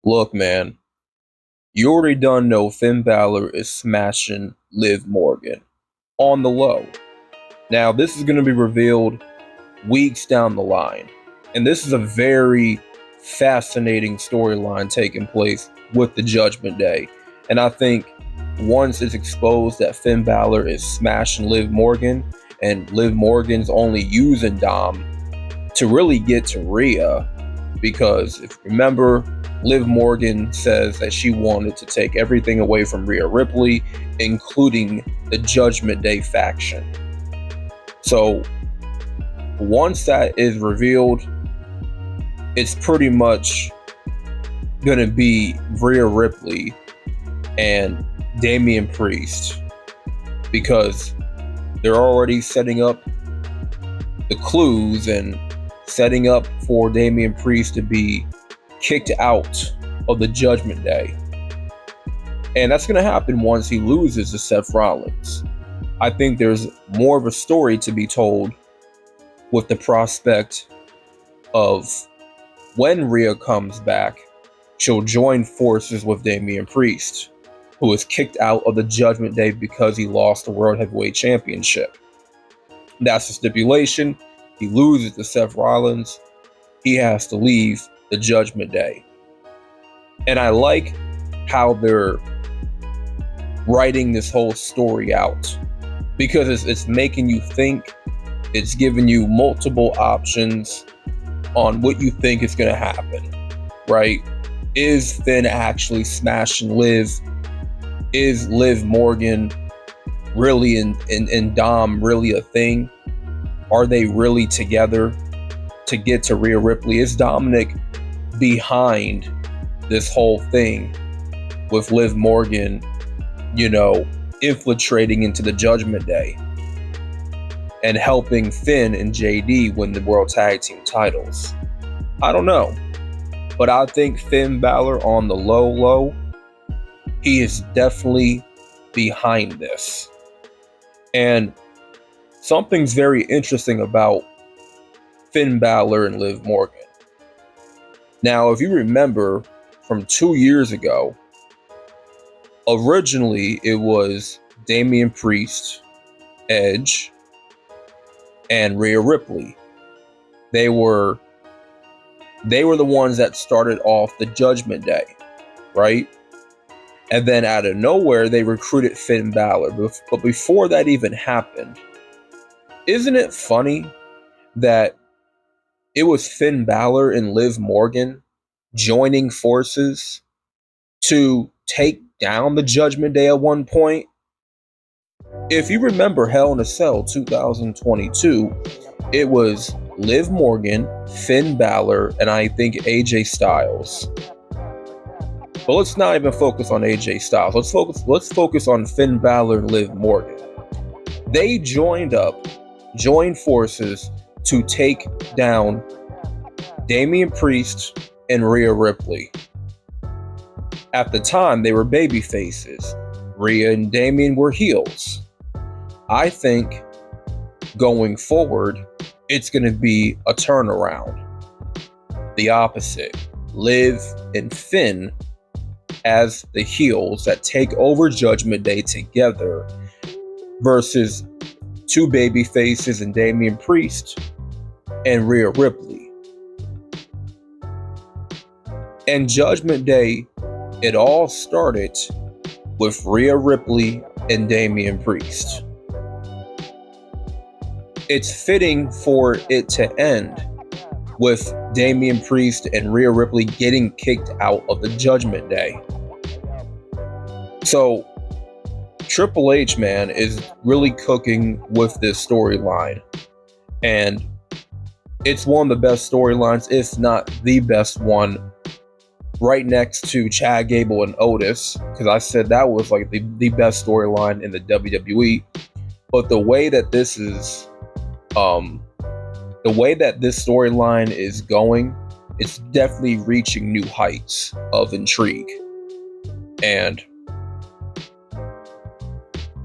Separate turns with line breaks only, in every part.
Look, man, you already done know Finn Balor is smashing Liv Morgan on the low. Now, this is going to be revealed weeks down the line. And this is a very fascinating storyline taking place with the Judgment Day. And I think once it's exposed that Finn Balor is smashing Liv Morgan and Liv Morgan's only using Dom to really get to Rhea, because if you remember, Liv Morgan says that she wanted to take everything away from Rhea Ripley, including the Judgment Day faction. So once that is revealed, it's pretty much going to be Rhea Ripley and Damian Priest, because they're already setting up the clues and setting up for Damian Priest to be kicked out of the Judgment Day. And that's going to happen once he loses to Seth Rollins. I think there's more of a story to be told with the prospect of when Rhea comes back, she'll join forces with Damian Priest, who was kicked out of the Judgment Day because he lost the World Heavyweight Championship. That's the stipulation. He loses to Seth Rollins. He has to leave the Judgment Day. And I like how they're writing this whole story out, because it's making you think. It's giving you multiple options on what you think is going to happen, right? Is Finn actually smashing Liv? Is Liv Morgan really and Dom really a thing? Are they really together to get to Rhea Ripley? Is Dominic behind this whole thing with Liv Morgan, infiltrating into the Judgment Day and helping Finn and JD win the World Tag Team titles? I don't know. But I think Finn Balor on the low, he is definitely behind this. And something's very interesting about Finn Balor and Liv Morgan. Now, if you remember from 2 years ago, originally it was Damian Priest, Edge, and Rhea Ripley. They were the ones that started off the Judgment Day, right? And then out of nowhere, they recruited Finn Balor. But before that even happened, isn't it funny that it was Finn Balor and Liv Morgan joining forces to take down the Judgment Day at one point? If you remember Hell in a Cell 2022, it was Liv Morgan, Finn Balor, and I think AJ Styles. But let's not even focus on AJ Styles. Let's focus on Finn Balor and Liv Morgan. They joined forces to take down Damian Priest and Rhea Ripley. At the time, they were baby faces. Rhea and Damian were heels. I think going forward, it's going to be a turnaround. The opposite. Liv and Finn as the heels that take over Judgment Day together versus two baby faces and Damian Priest and Rhea Ripley. And Judgment Day, it all started with Rhea Ripley and Damian Priest. It's fitting for it to end with Damian Priest and Rhea Ripley getting kicked out of the Judgment Day. So Triple H, man, is really cooking with this storyline. And it's one of the best storylines, if not the best one, right next to Chad Gable and Otis, because I said that was like the best storyline in the WWE. But the way that this storyline is going, it's definitely reaching new heights of intrigue. And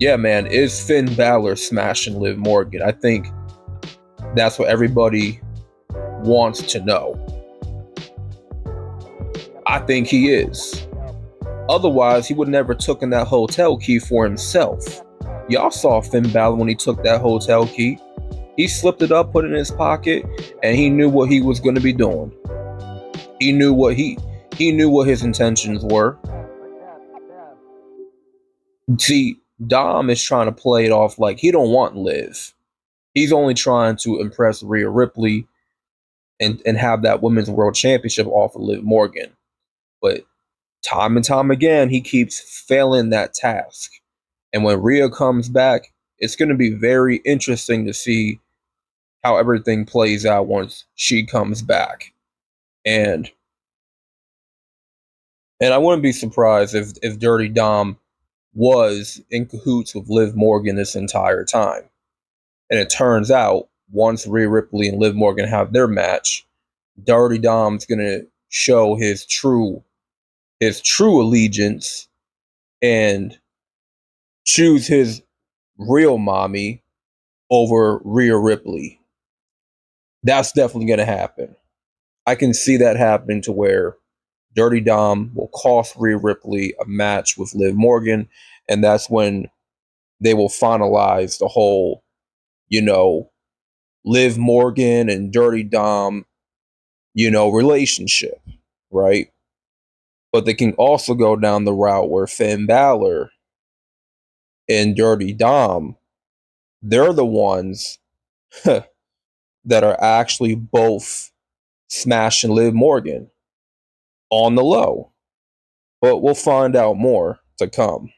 yeah, man, is Finn Balor smashing Liv Morgan? I think that's what everybody wants to know. I think he is. Otherwise, he would never taken that hotel key for himself. Y'all saw Finn Balor when he took that hotel key. He slipped it up, put it in his pocket, and he knew what he was going to be doing. He knew what his intentions were. See, Dom is trying to play it off like he don't want Liv. He's only trying to impress Rhea Ripley and have that women's world championship off of Liv Morgan. But time and time again, he keeps failing that task. And when Rhea comes back, it's going to be very interesting to see how everything plays out once she comes back. And I wouldn't be surprised if Dirty Dom was in cahoots with Liv Morgan this entire time. And it turns out, once Rhea Ripley and Liv Morgan have their match, Dirty Dom's gonna show his true allegiance and choose his real mommy over Rhea Ripley. That's definitely gonna happen. I can see that happening to where Dirty Dom will cost Rhea Ripley a match with Liv Morgan, and that's when they will finalize the whole, Liv Morgan and Dirty Dom, relationship, right? But they can also go down the route where Finn Balor and Dirty Dom, they're the ones that are actually both smashing Liv Morgan on the low. But we'll find out more to come.